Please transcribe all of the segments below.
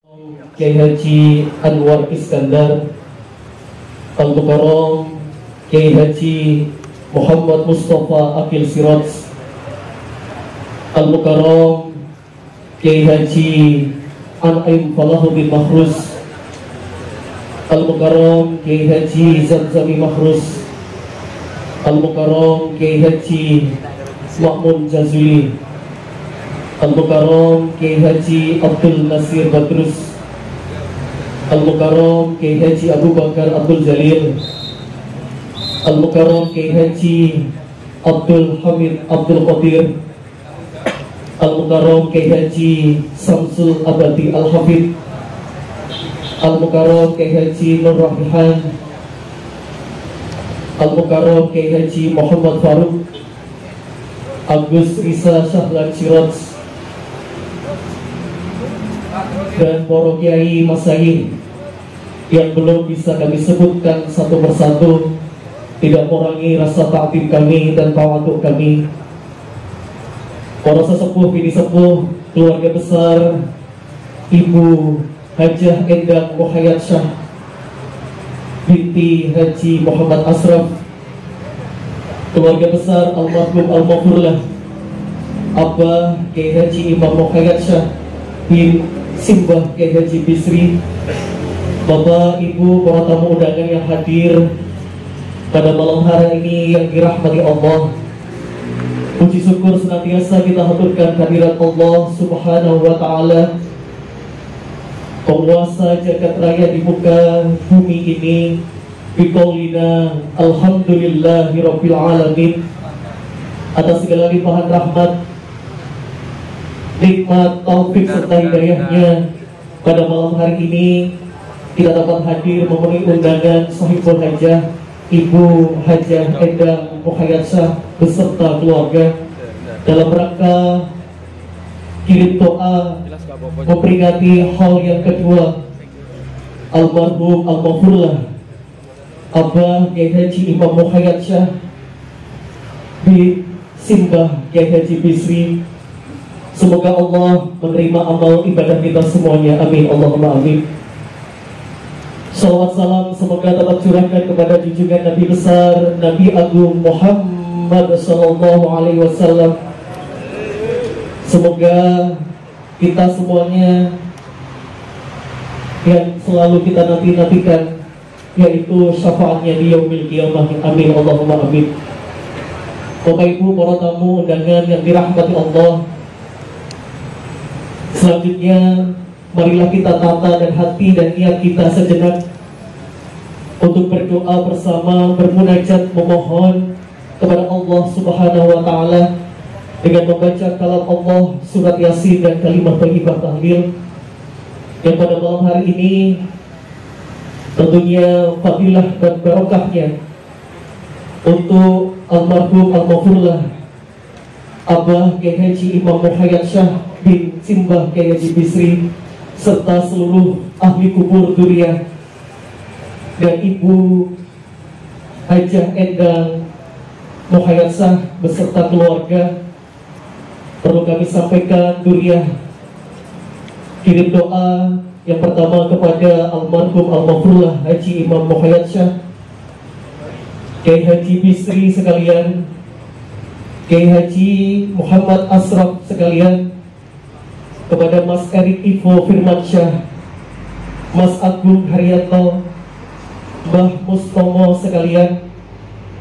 Kiai Haji Anwar Iskandar Al-Mukarram, Kiai Haji Muhammad Mustafa Akil Siraj Al-Mukarram, Kiai Haji An'im Falahuddin Mahrus Al-Mukarram, Kiai Haji Zamzami Mahrus Al-Mukarram, Kiai Haji Ma'mun Jazuli Al-Mukarram, Kiai Haji Abdul Nasir Badrus Al-Mukarram, Kiai Haji Abu Bakar Abdul Jalil Al-Mukarram, Kiai Haji Abdul Hamid Abdul Qadir Al-Mukarram, Kiai Haji Samsul Abadi Al-Hafid Al-Mukarram, Kiai Haji Nur Rahman Al-Mukarram, Kiai Haji Muhammad Faruk Agus Risa Syahlan Siraj dan para kiai masyayikh yang belum bisa kami sebutkan satu persatu, tidak mengurangi rasa ta'zim kami dan tawadhu kami. Para sesepuh, bini sepuh, keluarga besar Ibu Hajah Endang Muhayyad Syah binti Haji Muhammad Asraf, keluarga besar almarhum Al-Mafurlah Abah Kiai Haji Imam Muhayyad Syah bin Simbah Kiai Haji Bisri, Bapak Ibu para tamu undangan yang hadir pada malam hari ini yang dirahmati Allah. Puji syukur senantiasa kita haturkan kehadirat Allah Subhanahu wa Ta'ala, penguasa jagat raya di muka bumi ini. Biqaulina alhamdulillahi rabbil alamin, atas segala limpahan rahmat, nikmat, taufik serta hidayahnya. Pada malam hari ini kita dapat hadir memenuhi undangan sahibul hajah Ibu Hajah Endang Muhayyad Syah beserta keluarga dalam rangka kirim doa memperingati haul yang kedua almarhum Al-Mafurlah Abah Kiai Haji Imam Muhayyad Syah bin Simbah Kiai Haji Bisri. Semoga Allah menerima amal ibadah kita semuanya, amin Allahumma amin. Salawat salam semoga tetap curahkan kepada junjungan Nabi besar Nabi Agung Muhammad Sallallahu Alaihi Wasallam. Semoga kita semuanya yang selalu kita nanti-nantikan, yaitu syafaatnya di yaumil qiyamah, amin Allahumma amin. Bapak Ibu para tamu undangan yang dirahmati Allah, selanjutnya marilah kita tata dan hati dan niat kita sejenak untuk berdoa bersama, bermunajat, memohon kepada Allah Subhanahu wa Ta'ala dengan membaca kalam Allah, surat Yasin dan kalimat thayyibah tahlil, yang pada malam hari ini tentunya fadilah dan barokahnya untuk almarhum Al-Mafurlah Abah Kiai Haji Imam Muhayyad Syah bin Simbah Kiai Haji Bisri serta seluruh ahli kubur duriah dan Ibu Hajah Endang Muhayyad Syah beserta keluarga. Perlu kami sampaikan duriah kirim doa yang pertama kepada almarhum Al-Mafurlah Haji Imam Muhayyad Syah, Kiai Haji Bisri sekalian, Kiai Haji Muhammad Asraf sekalian, kepada Mas Erik Ivo Firmansyah, Mas Agung Haryanto, Mbah Mustomo sekalian,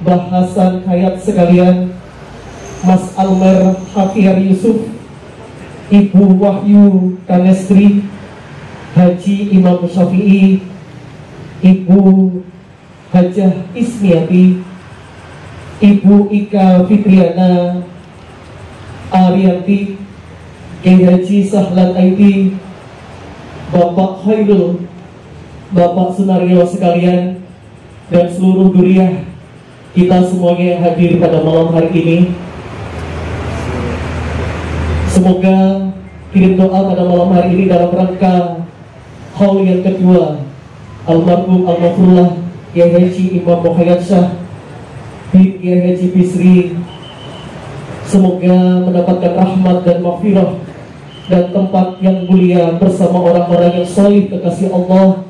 Mbah Hasan Hayat sekalian, Mas Almer Hafiar Yusuf, Ibu Wahyu Kanestri, Haji Imam Syafi'i, Ibu Hajah Ismiati, Ibu Ika Fitriana Arianti, Kiai Haji Sahlan Aidi, Bapak Khairul, Bapak Sunario sekalian, dan seluruh duriah kita semuanya yang hadir pada malam hari ini. Semoga kirim doa pada malam hari ini dalam rangka haul yang kedua almarhum Al-Mafurlah Kiai Haji Imam Muhayyad Syah bin Kiai Haji Bisri, semoga mendapatkan rahmat dan maghfirah dan tempat yang mulia bersama orang-orang yang solih kekasih Allah,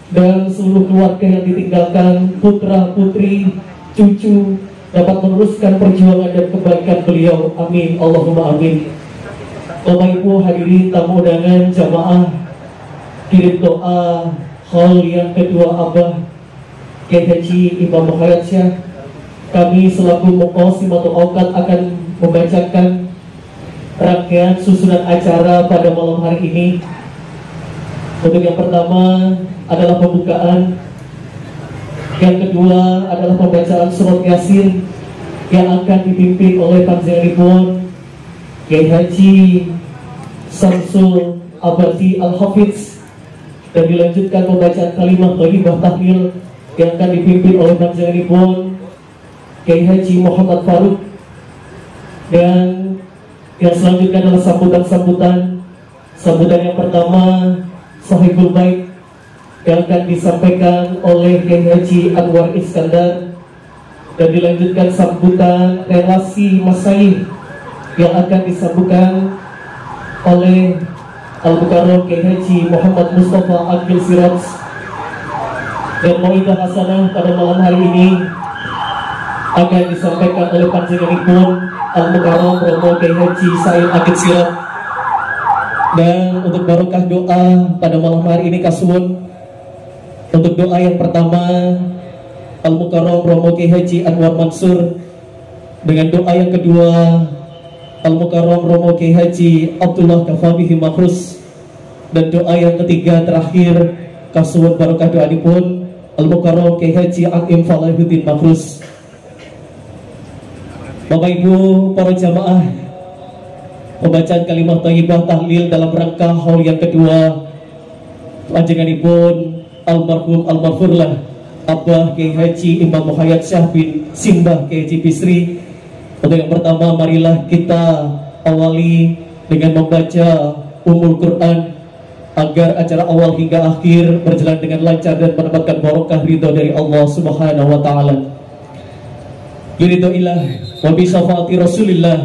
dan seluruh keluarga yang ditinggalkan, putra putri cucu dapat meneruskan perjuangan dan kebaikan beliau. Amin, Allahumma amin. Bapak Ibu hadirin tamu undangan jamaah, kirim doa haul yang kedua Abah Kiai Haji Imam Muhayyad Syah. Kami selaku Muqassimatul Auqat akan membacakan rangkaian susunan acara pada malam hari ini. Untuk yang pertama adalah pembukaan, yang kedua adalah pembacaan surat Yasin yang akan dipimpin oleh Panjenenganipun Kiai Haji Samsul Abadi Al-Hafidz, dan dilanjutkan pembacaan kalimat thayyibah tahlil yang akan dipimpin oleh Panjenenganipun Kiai Haji Muhammad Faruk, dan yang selanjutnya adalah sambutan yang pertama Sahibul Bait yang akan disampaikan oleh Kiai Haji Anwar Iskandar, dan dilanjutkan sambutan relasi Masaih yang akan disambutkan oleh Al-Mukarram Kiai Haji Muhammad Mustafa Akil Siraj. Dan mau'idah hasanah pada malam hari ini akan disampaikan oleh Panjenenganipun Al-Mukarram Romo Kiai Haji Said Akil Siraj. Dan untuk barokah doa pada malam hari ini kasuwun, untuk doa yang pertama Al-Mukarram Romo Kiai Haji Anwar Mansur, dengan doa yang kedua Al-Mukarram Romo Kiai Haji Abdullah Kafabihi Makrus, dan doa yang ketiga terakhir kasuwun barokah doanipun Al-Mukarram Kiai Haji Akim Falahuddin Makrus. Bapak Ibu para jamaah, pembacaan kalimat thayyibah tahlil dalam rangka haul yang kedua panjenenganipun almarhum almarhumlah Abah Kiai Haji Imam Muhayyad Syah bin Simbah Kiai Haji Bisri. Untuk yang pertama, marilah kita awali dengan membaca Ummul Quran agar acara awal hingga akhir berjalan dengan lancar dan mendapatkan barokah ridho dari Allah Subhanahu wa taala. Biridho ilah wa bi syafaati Rasulillah.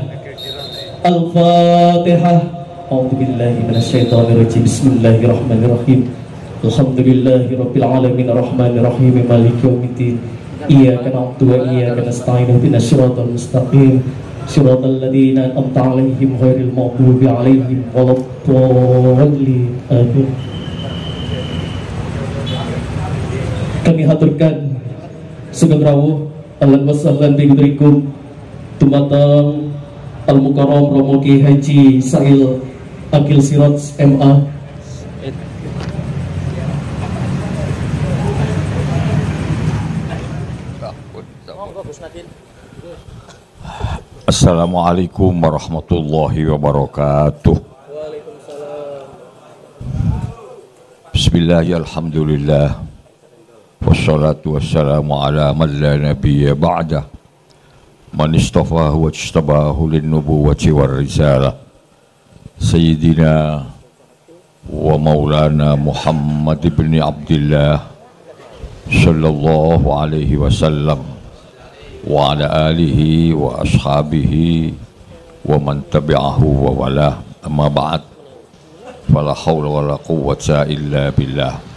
Al-Fatihah. A'udzubillahi minasyaitonir rajim. Bismillahirrahmanirrahim. Alhamdulillahirabbil alamin arrahmanir rahim maliki yaumiddin. Iyyaka na'budu wa iyyaka nasta'in ihdinas siratal mustaqim siratal ladzina an'amta 'alaihim ghairil maghdubi 'alaihim waladdallin. Amin. Kami haturkan sugeng rawuh ahlan wa sahlan bi hudrikum tumateng Al-Mukarram Romo Kiai Haji Said Akil Siraj MA. Assalamualaikum warahmatullahi wabarakatuh. Bismillahirrahmanirrahim. Alhamdulillah. Wassalatu wassalamu ala man la nabiyya ba'dah. Man istafahu wa ijtabahu lin-nubuwwati war-risalah. Sayyidina wa maulana Muhammad ibn Abdullah sallallahu alaihi wasallam wa ala alihi wa ashabihi wa man tabi'ahu wa wala. Amma ba'd, fala hawla wa la quwwata illa billah.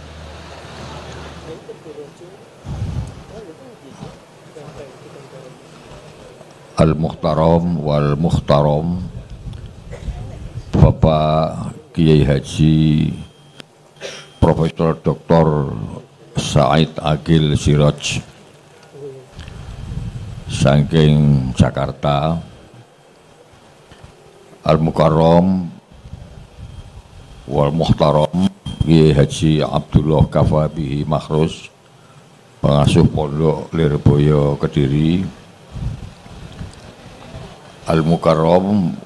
Al-Muhtaram wal Muhtaram Bapak Kiai Haji Profesor Dr. Said Akil Siraj saking Jakarta, Al-Mukarram wal Muhtaram Kiai Haji Abdullah Kafabihi Makrus, pengasuh Pondok Lirboyo Kediri, Al-Mukarram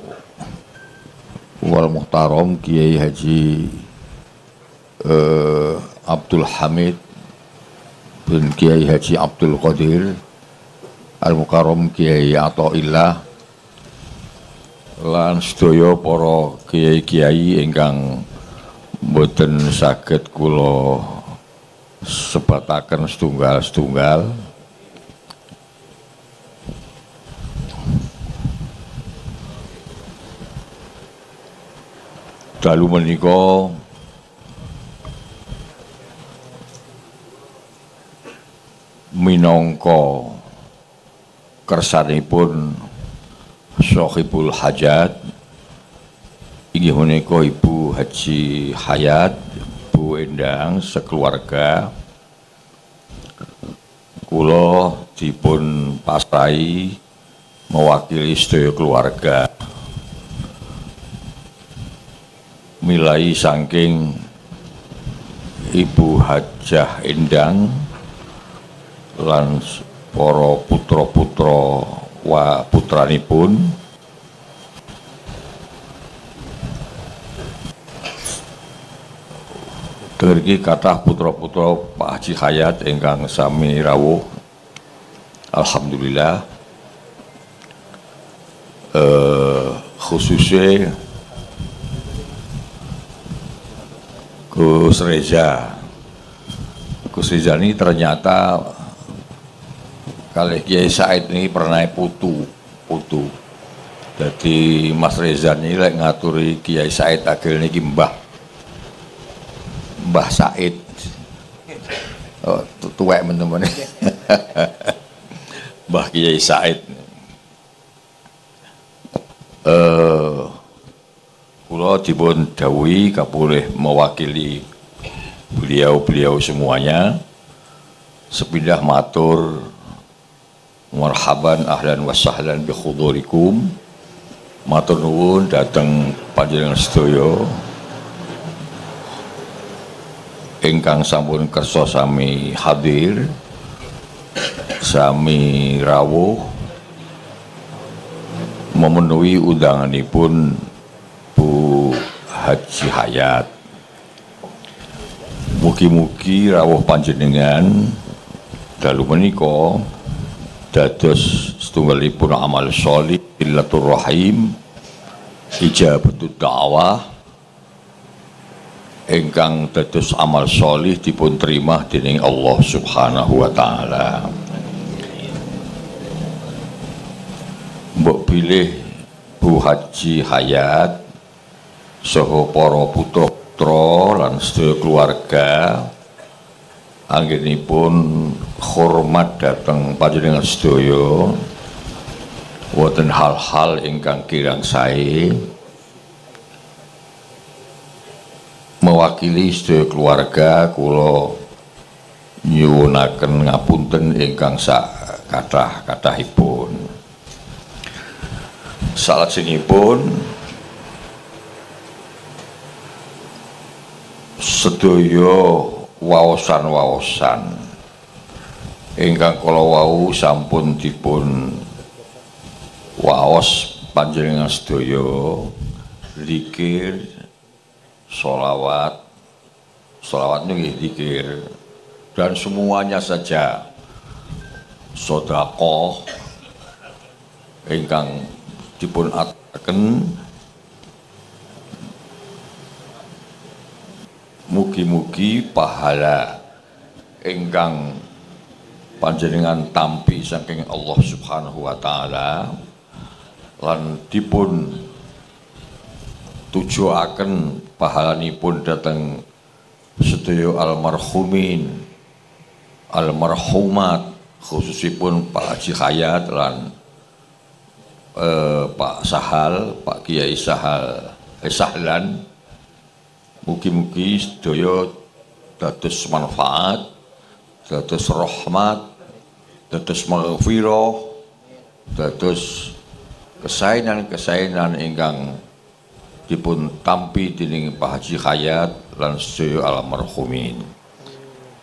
wal Muhtaram Kiai Haji Abdul Hamid bin Kiai Haji Abdul Qadir, Al-Mukarram Kiai Athaillah, lan sedaya para kiai-kiai ingkang boten saged kula sebataken setunggal-setunggal. dalu menika minangka kersanipun Sohibul Hajat inggih menika Ibu Haji Hayat, Bu Endang sekeluarga kula dipun pasrahi mewakili sedaya keluarga milai saking Ibu Hajah Endang lan para putra-putra wa putranipun Dergi kathah putra-putra Pak Haji Hayat ingkang sami rawuh. Alhamdulillah. Khususnya Gus Reza. Gus Reza ini ternyata kali Kiai Said ini pernah putu. Jadi Mas Reza ini lek ngaturi Kiai Said akhir niki Mbah Said. Oh, tuwek teman-teman. Mbah Kiai Said. Kula dipun dawuhi kapulih mewakili beliau semuanya sepindah matur marhaban ahlan wa sahlan bi khudurikum. Matur nuwun dhateng panjenengan sedaya ingkang sampun kersa sami hadir, sami rawuh memenuhi undanganipun Bu Haji Hayat. Mugi-mugi rawuh panjenengan dalu menika dados setunggalipun amal sholih silatur rahim ijabatut da'wah ingkang dados amal sholih dipun terima dening Allah Subhanahu wa taala. Mbok pilih Bu Haji Hayat saha para putra-putra lan sedaya keluarga anggenipun hormat dhateng panjenengan sedaya wonten hal-hal ingkang kirang sae mewakili sedaya keluarga kula nyuwunaken ngapunten ingkang kathah-kathahipun. Salajengipun sedaya waosan-waosan ingkang kala wau sampun dipun waos panjenengan sedaya zikir sholawat nggih zikir dan semuanya saja sedekah ingkang dipun aturaken mugi-mugi pahala ingkang panjenengan tampi saking Allah Subhanahu wa taala lan dipun tujuaken pahalanipun dhateng sedaya almarhumin almarhumat khususipun Pak Haji Hayat lan Pak Sahal, Pak Kiai Sahlan. Mugi-mugi sedaya dados manfaat, dados rahmat, dados maghfirah, dados kesainan ingkang dipun tampi dening Pak Haji Hayat lan sedaya almarhumin.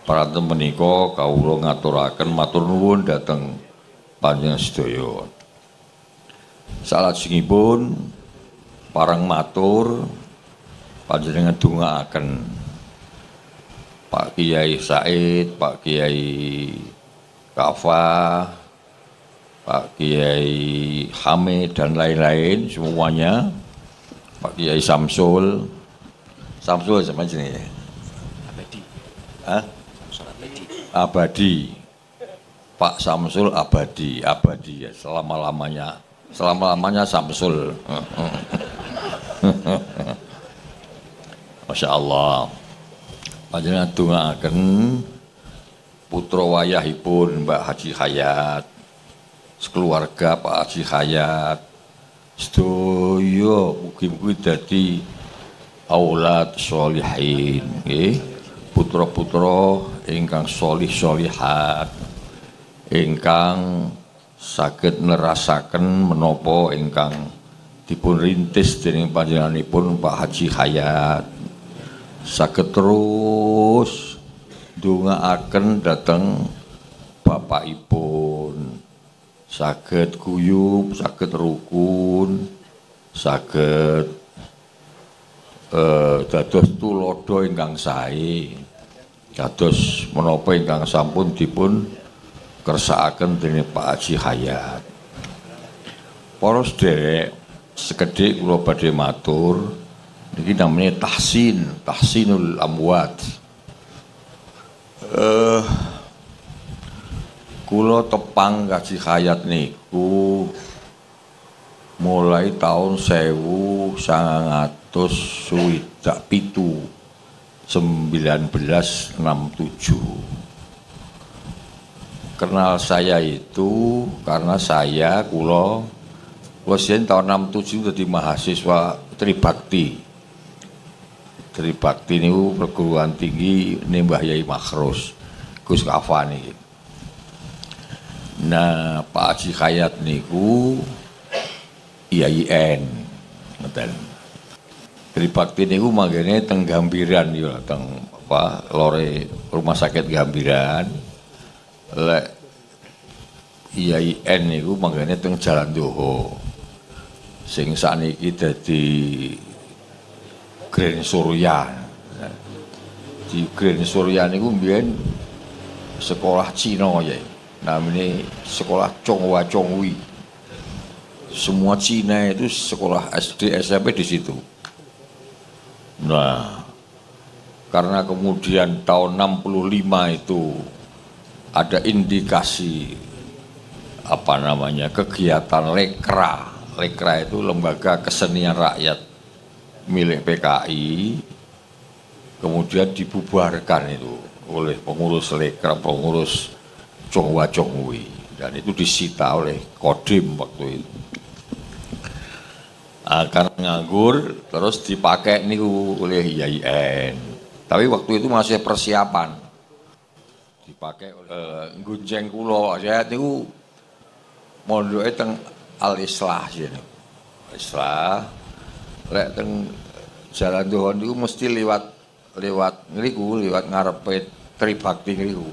Paranten menika kawula ngaturaken matur nuwun dhateng panjenengan sedaya. Salajengipun parang matur panjenengan dongaaken Pak Kiai Said, Pak Kiai Kafa, Pak Kiai Hamid dan lain-lain semuanya, Pak Kiai Samsul sama jenenge Abadi. Hah? Abadi. Pak Samsul Abadi ya selama-lamanya Samsul. Masya Allah. Panjenengan dongaaken putra wayahipun Mbak Haji Hayat, sekeluarga Pak Haji Hayat, sedaya mugi-mugi dadi aulad sholihin, putra-putra ingkang sholih sholihat, ingkang saged nerasaken menapa ingkang dipun rintis dening panjenenganipun Pak Haji Hayat, saged terus ndongaaken dhateng bapakipun, saged guyub, saged rukun, saged dados tulodo ingkang sae, dados menapa ingkang sampun dipun kersakaken dening Pak Haji Hayat. Para sedherek, sekedhik kula badhe matur, niki namanya tahsinul amwat. Kula tepang Haji Hayat niku mulai tahun 1967. Kenal saya itu karena kula wasian tahun 67 dadi mahasiswa Tribakti. Tribakti niku perguruan tinggi Mbah Yai Makhrus Gus Kafani. Nah, Pak Haji Hayat niku IAIN, ngoten. Tribakti niku manggene teng Gambiran ya, teng lore Rumah Sakit Gambiran. Lek IAIN niku manggene teng Jalan Doho. Sing sakniki dadi Grand Surya. Di Grand Surya niku mbiyen sekolah Cina ya. Namanya sekolah Chonghua Chonghui. Semua Cina itu sekolah SD SMP di situ. Nah, karena kemudian tahun 65 itu ada indikasi kegiatan Lekra. Lekra itu lembaga kesenian rakyat milik PKI, kemudian dibubarkan itu oleh pengurus Lekra, pengurus Chonghua Chonghui, dan itu disita oleh Kodim waktu itu. Karena nganggur terus dipakai niku oleh IAIN. Tapi waktu itu masih persiapan. Dipakai gunjeng kula, saya niku mondoke teng Al-Islah sini. Islah lek teng Jalan Dohon niku mesti liwat ngriku, liwat ngarepe Tribakti ngriku.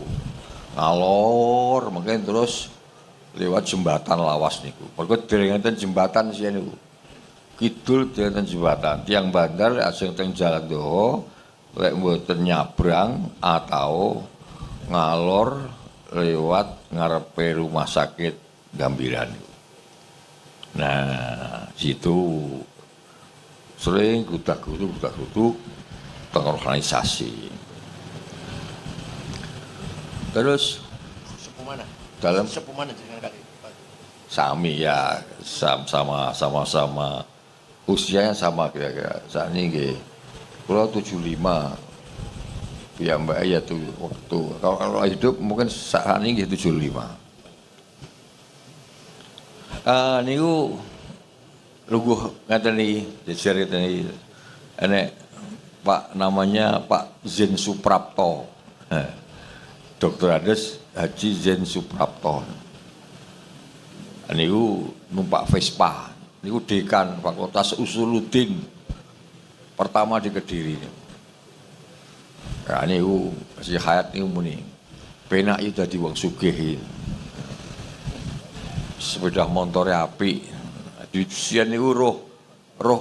Ngalor mungkin terus lewat jembatan Lawas niku. Mergo dereng jembatan sih niku. Kidul dereng jembatan. Tiang bandar asing teng Jalan Doho lek mboten nyabrang atau ngalor lewat ngarepe Rumah Sakit Gambiran. Nah, situ sering gudak-gutuk teng organisasi. Terus dalam sami ya, sama-sama usianya sama kira-kira. Saat ini nggih kula 75. Ya Mbak ya tuh waktu kalau hidup mungkin saat ini nggih 75. Niku luguh ngaten iki jejer iki enek Pak namanya Pak Zen Suprapto. Dr. Andes Haji Zen Suprapto. Niku numpak Vespa. Niku dekan Fakultas Usuluddin pertama di Kediri. Nah niku Haji Hayat niku muni. Penak iki dadi wong sugih. Sepeda montore apik. Di sian niku roh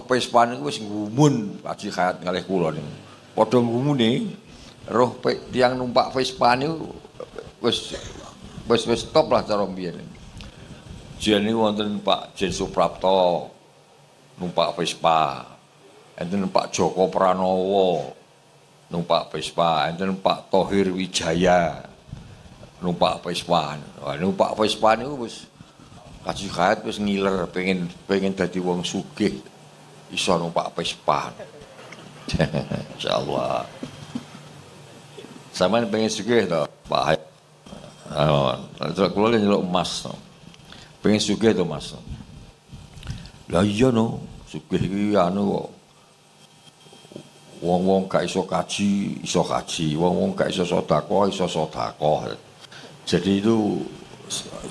Vespa niku wis ngumun Haji Hayat kalih kula niku. Padha ngumune roh tiang numpak Vespa niku wis stop lah cara mbiyen. Jen niku wonten Pak Jen Suprapto numpak Vespa. Enten Pak Joko Pranowo numpak Vespa, enten Pak Thohir Wijaya numpak Vespa. Wah numpak Vespa niku wis Haji Hayat wis ngiler pengen dadi wong sugih iso numpak Vespa. Insyaallah. Sampeyan pengen sugih to, Pak Hayat. Kula nyeluk emas. Pengen sugih to, Mas. Lah iya no, sugih iki anu kok. Wong-wong gak iso kaji, iso kaji. Wong-wong gak iso sedekah, iso sedekah. Jadi itu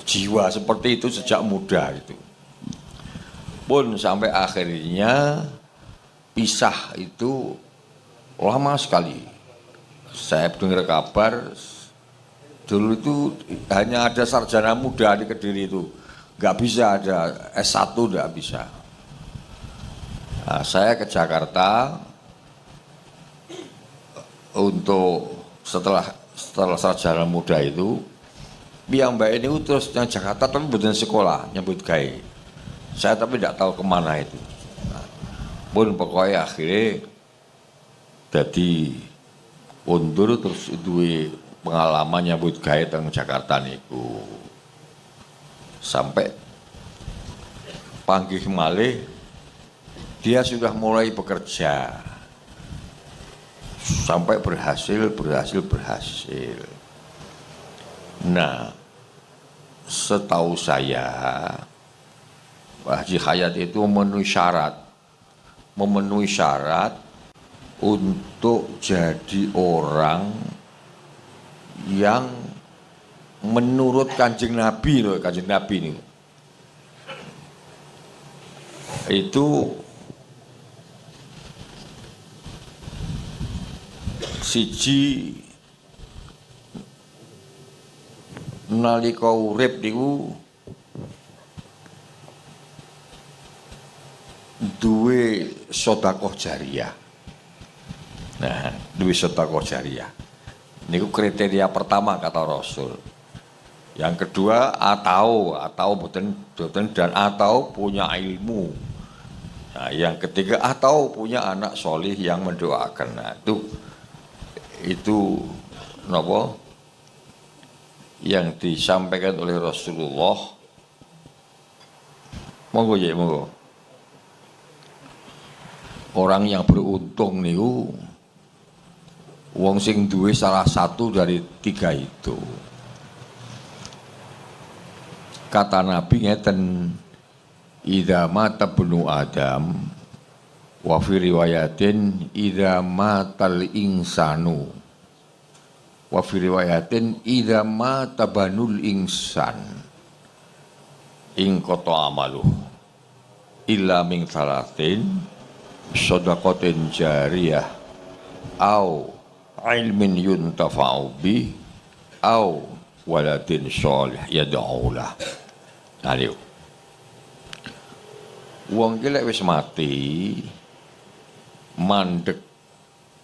jiwa seperti itu sejak muda itu. Pun sampai akhirnya pisah itu lama sekali. Saya dengar kabar dulu itu hanya ada sarjana muda di Kediri itu. Nggak bisa ada S1, nggak bisa. Nah, saya ke Jakarta untuk setelah sarjana muda itu, mbak ini terus yang Jakarta tapi bukan sekolah, nyebut gawe. Saya tapi tidak tahu kemana itu. Nah, pun pokoknya akhirnya jadi undur terus duwe pengalaman nyebut gawe teng Jakarta niku. Sampai panggih malih dia sudah mulai bekerja. Sampai berhasil. Nah, setahu saya Pak Haji Hayat itu memenuhi syarat untuk jadi orang yang menurut Kanjeng Nabi loh, Kanjeng Nabi ini. Itu siji nalika urip niku duwe sedekah jariyah. Nah, duwe sedekah jariyah. Niku kriteria pertama kata Rasul. Yang kedua atau boten dan atau punya ilmu. Nah, yang ketiga atau punya anak solih yang mendoakan. Nah, itu napa yang disampaikan oleh Rasulullah. Monggo ya, monggo. Orang yang beruntung niku wong sing duwe salah satu dari tiga itu. Kata Nabi ngeten, idza mata ibnu Adam wa fi riwayatin idza matal insanu wa fi riwayatin idza mata banul insan in qata amalu illa min salatin shadaqatin jariyah au ilmin yuntafa'u bi au waladin sholih yad'u lah. Ayo. Wong ki lek wis mati mandek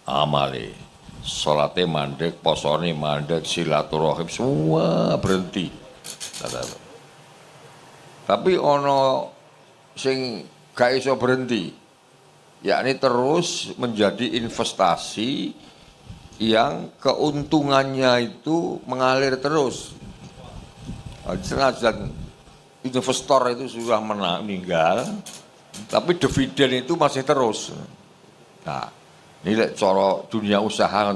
amale. Salate mandek, posone mandek, silaturahim semua berhenti. Tapi ono sing gak iso berhenti. Yakni terus menjadi investasi yang keuntungannya itu mengalir terus. Senajan investor itu sudah meninggal, tapi dividen itu masih terus. Nah, ini cara dunia usaha.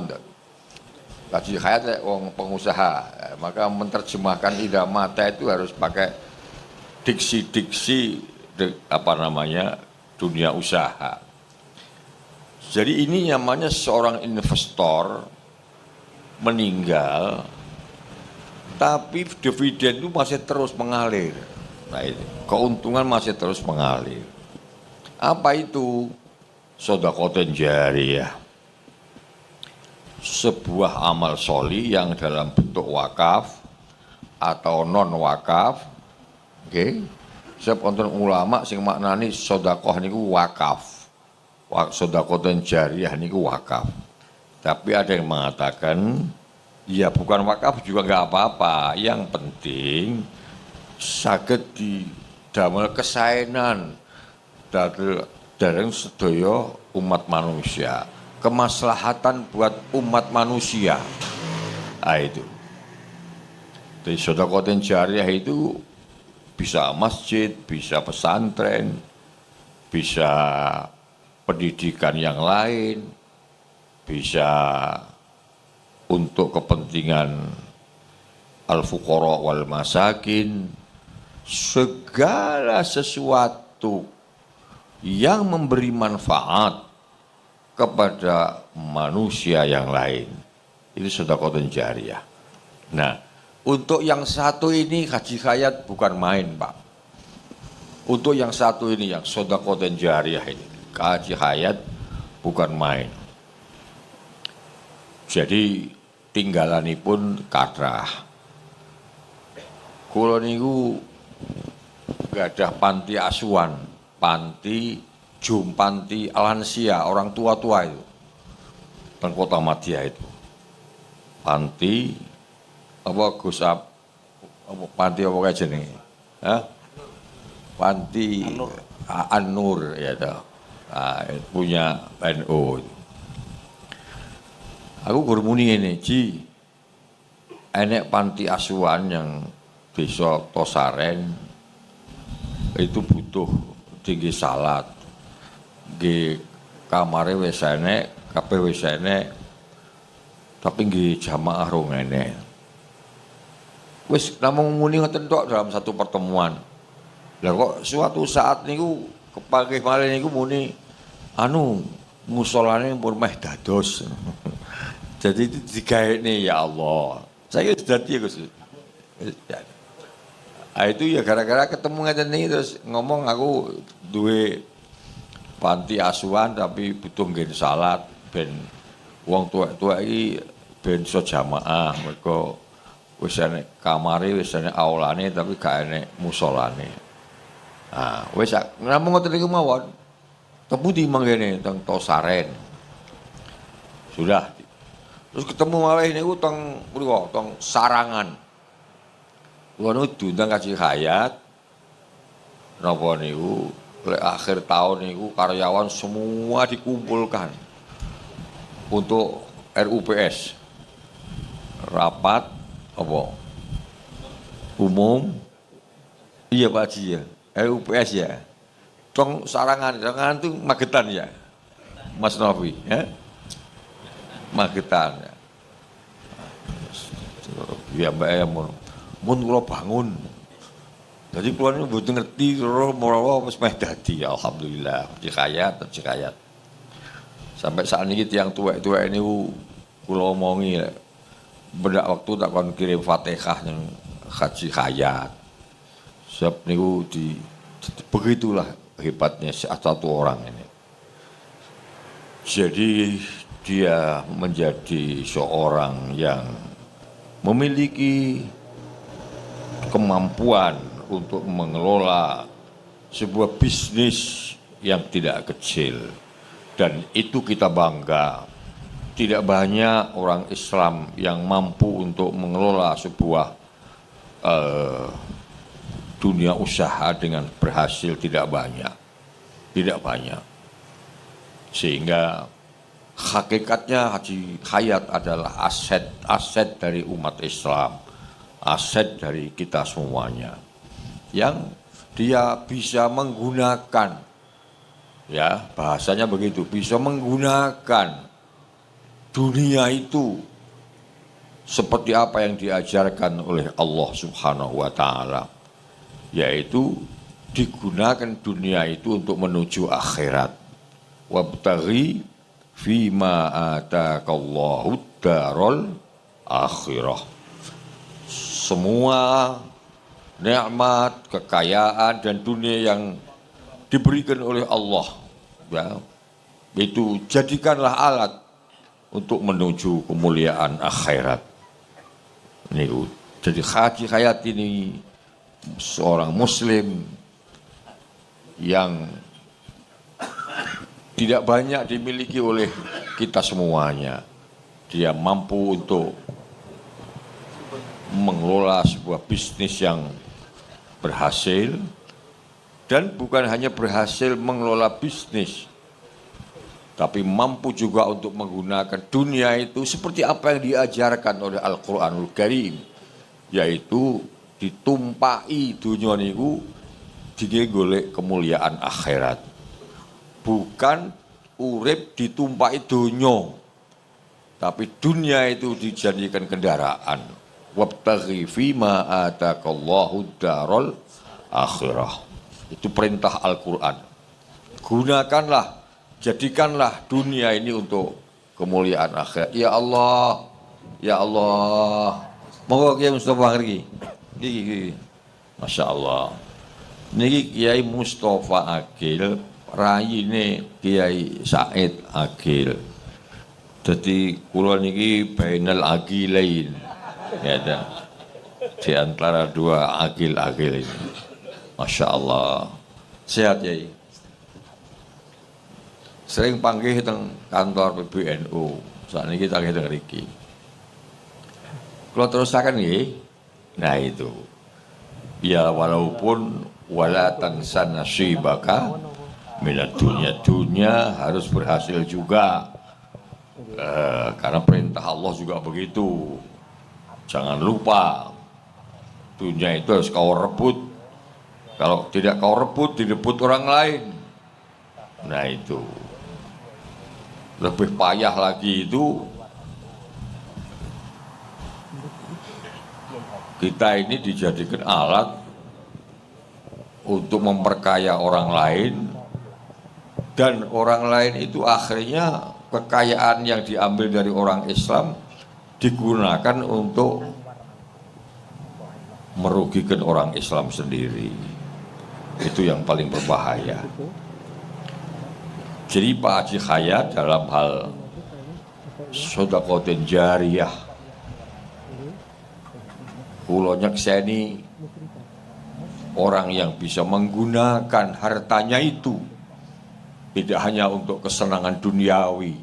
Haji Hayat wong pengusaha, maka menerjemahkan idza mata itu harus pakai diksi-diksi dunia usaha. Jadi ini namanya seorang investor meninggal, tapi dividen itu masih terus mengalir. Nah, keuntungan masih terus mengalir. Apa itu? Shadaqatin jariyah. Sebuah amal sholih yang dalam bentuk wakaf atau non wakaf. Oke. Sebab konten ulama sing maknani sedekah niku wakaf. Shadaqatin jariyah niku wakaf. Tapi ada yang mengatakan ya bukan wakaf juga nggak apa-apa. Yang penting saged didamel kesaenan dari sedaya umat manusia, kemaslahatan buat umat manusia. Nah, itu. Jadi sedekah jariyah itu bisa masjid, bisa pesantren, bisa pendidikan yang lain, bisa untuk kepentingan al-fuqara wal masakin, segala sesuatu yang memberi manfaat kepada manusia yang lain. Itu sedekahun jariyah. Nah, untuk yang satu ini Haji Hayat bukan main, Pak. Untuk yang satu ini, yang sedekahun jariyah ini, Haji Hayat bukan main. Jadi tinggalanipun kathah. Kula niku gadah panti asuhan, panti Jumpanti lansia, orang tua-tua itu, di Kota Madya itu. Panti apa Gus apa panti apa kayak jenenge? Panti An-Nur ya toh. Punya NU. Aku gur muni ngene, Ji. Enek panti asuhan yang desa Tosaren itu butuh tinggi salat. Nggih kamare wis enek, kabeh wis enek. Tapi nggih jamaah rong enek. Wis namung muni ngoten tok dalam satu pertemuan. Lah kok suatu saat niku kepake malih niku muni musolane pun meh dados. Jadi itu digaene ya Allah. Saya sudah dadi Gus. Itu ya gara-gara ketemu ngeten iki terus ngomong aku duwe panti asuhan tapi butuh nggen salat ben wong tuwek-tuwek iki ben iso jamaah mergo wis enek kamare wis enek aulane tapi gak enek musolane. Wis namung ngoten niku mawon. Tepundi mangkene teng Tosaren. Sudah. Terus ketemu malih niku teng mriku teng Sarangan. Kula diundang Haji Hayat. Napa niku lek akhir tahun niku karyawan semua dikumpulkan untuk RUPS. Rapat apa? Umum. Iya Pak Haji ya. RUPS ya. Tong Sarangan itu Magetan ya. Mas Novi ya. Magetan ya. Ya Mbak ya mun kula bangun. Jadi kula niku mboten ngerti moro wis meh dadi alhamdulillah dikayat. Sampai saat ini tiang tuwek-tuwek niku kula omongi bedak waktu tak kon kirim Fatihah yang Haji Hayat. Sebab niku begitulah hebatnya satu orang ini. Jadi dia menjadi seorang yang memiliki kemampuan untuk mengelola sebuah bisnis yang tidak kecil. Dan itu kita bangga. Tidak banyak orang Islam yang mampu untuk mengelola sebuah dunia usaha dengan berhasil, tidak banyak. Sehingga hakikatnya Haji Hayat adalah aset dari umat Islam, aset dari kita semuanya, yang dia bisa menggunakan, ya bahasanya begitu, bisa menggunakan dunia itu seperti apa yang diajarkan oleh Allah Subhanahu wa Ta'ala, yaitu digunakan dunia itu untuk menuju akhirat. Wabtaghi fima ataakallahu darul akhirah. Semua nikmat, kekayaan dan dunia yang diberikan oleh Allah, ya, itu jadikanlah alat untuk menuju kemuliaan akhirat. Ini jadi Haji Hayat ini seorang muslim yang tidak banyak dimiliki oleh kita semuanya. Dia mampu untuk mengelola sebuah bisnis yang berhasil, dan bukan hanya berhasil mengelola bisnis, tapi mampu juga untuk menggunakan dunia itu seperti apa yang diajarkan oleh Al-Quranul Karim, yaitu ditumpai dunia niku digolek kemuliaan akhirat. Bukan urip ditumpaki donya. Tapi dunia itu dijadikan kendaraan. Wabtaghi fima ataqallahu darul akhirah. Itu perintah Al-Qur'an. Gunakanlah, jadikanlah dunia ini untuk kemuliaan akhirat. Ya Allah, ya Allah. Monggo Kiai Mustafa ngriki. Niki. Masya Allah. Niki Kiai Mustafa Agil, rayine Kiai Said Agil. Jadi kula niki bainal agilain. Ya ada. Di antara dua agil-agil ini. Masya Allah. Sehat ya. Sering panggil teng kantor PBNU. Saat ini kita teng mriki. Kalau terusakan nggih. Nah itu. Ya walaupun wala tansa nasibaka minad dunya harus berhasil juga. Karena perintah Allah juga begitu. Jangan lupa dunia itu harus kau rebut. Kalau tidak kau rebut, direbut orang lain. Nah itu lebih payah lagi itu kita ini dijadikan alat untuk memperkaya orang lain, dan orang lain itu akhirnya kekayaan yang diambil dari orang Islam digunakan untuk merugikan orang Islam sendiri. Itu yang paling berbahaya. Jadi Pak Haji Hayat dalam hal sedekah jariyah, kula nyekseni orang yang bisa menggunakan hartanya itu tidak hanya untuk kesenangan duniawi,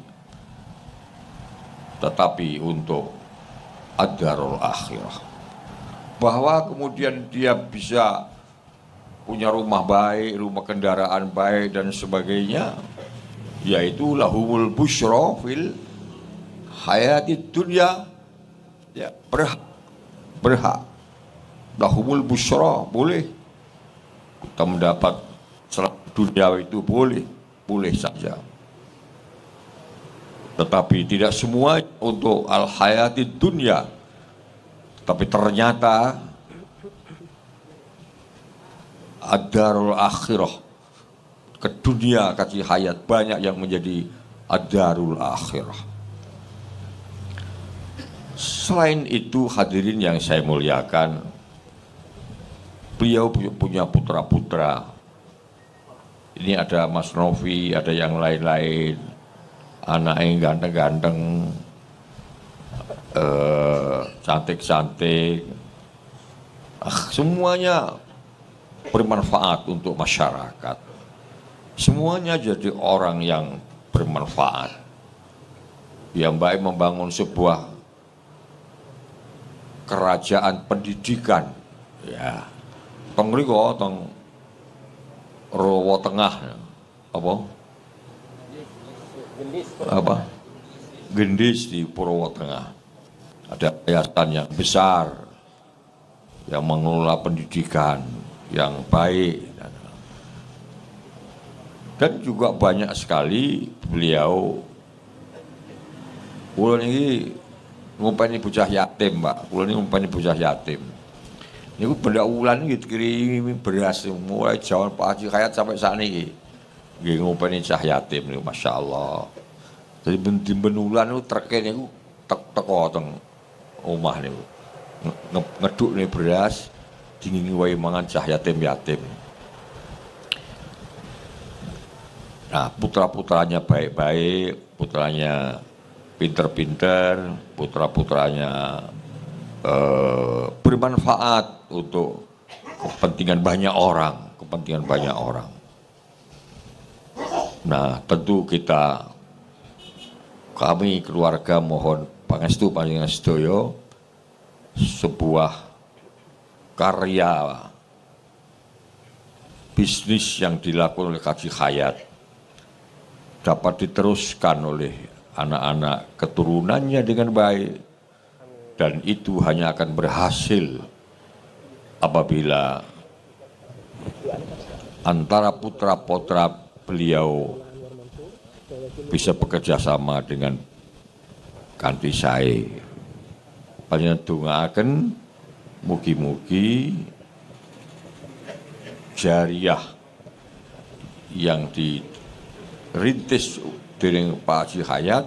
tetapi untuk ad-darul akhirah. Bahwa kemudian dia bisa punya rumah baik, rumah kendaraan baik dan sebagainya, yaitu lahumul busyra fil hayatid dunya. Ya, berhak. Lahumul busyra boleh. Kita mendapat selamat dunia itu boleh saja. Tetapi tidak semua untuk al hayatid dunya. Tapi ternyata ad-darul akhirah, ke dunia kasih hayat, banyak yang menjadi ad-darul akhirah. Selain itu hadirin yang saya muliakan, beliau punya putra-putra. Ini ada Mas Novi, ada yang lain-lain, anaknya ganteng-ganteng, cantik-cantik, semuanya bermanfaat untuk masyarakat. Semuanya jadi orang yang bermanfaat, yang baik membangun sebuah kerajaan pendidikan. Ya, teng mriko teng Rawa Tengah Gendis di Purwotengah. Ada yayasan yang besar yang mengelola pendidikan yang baik, dan juga banyak sekali beliau. Kula niki ngumpeni bocah yatim, Mbak. Kula niki ngumpeni bocah yatim. Niku benda wulan iki dikirimi beras mulai jaman Pak Haji Hayat sampai saat ini. Nggih ngumpeni cah yatim niku masyaallah. Jadi ben wulan niku treke niku teko teng omah niku. Ngeduk nih beras dingin wae mangan cah yatim-yatim. Nah, putra-putranya baik-baik, putranya pinter-pinter, putra-putranya bermanfaat untuk kepentingan banyak orang. Nah, tentu kami keluarga mohon pangestu panjenengan sedaya, sebuah karya bisnis yang dilakukan oleh Haji Hayat dapat diteruskan oleh anak-anak keturunannya dengan baik, dan itu hanya akan berhasil apabila antara putra-putra beliau bisa bekerja sama dengan kanthi sae. Panjenengan dongaaken mugi-mugi jariah yang dirintis dening Pak Haji Hayat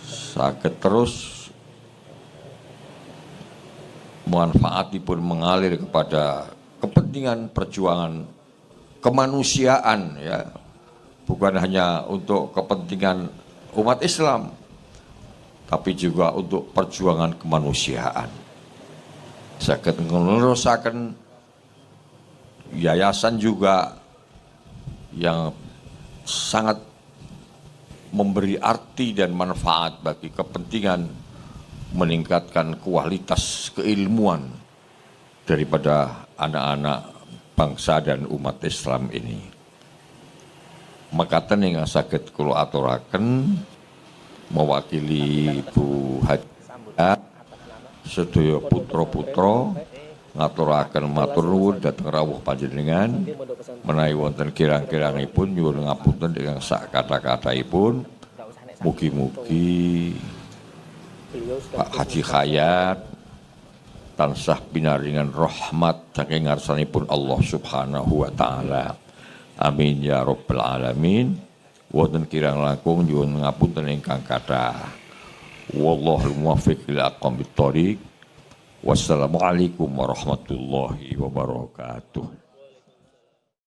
saged terus manfaatipun mengalir kepada kepentingan perjuangan kemanusiaan, ya, bukan hanya untuk kepentingan umat Islam tapi juga untuk perjuangan kemanusiaan. Saged ngenerusaken yayasan juga yang sangat memberi arti dan manfaat bagi kepentingan meningkatkan kualitas keilmuan daripada anak-anak bangsa dan umat Islam ini. Mekaten ingkang saged kula aturaken mewakili Ibu Haji sedaya putra-putra ngaturaken matur nuwun dhateng rawuh panjenengan menawi wonten kirang-kirangipun nyuwun ngapunten ingkang sak kata-kataipun. Mugi-mugi Pak Haji Hayat tansah pinaringan rahmat saking ngarsanipun Allah Subhanahu wa taala. Amin ya rabbal alamin. Wonten kirang langkung nyuwun ngapunten ingkang kathah. Wallahul muwaffiq ila aqwamit thoriq. Wassalamualaikum warahmatullahi wabarakatuh.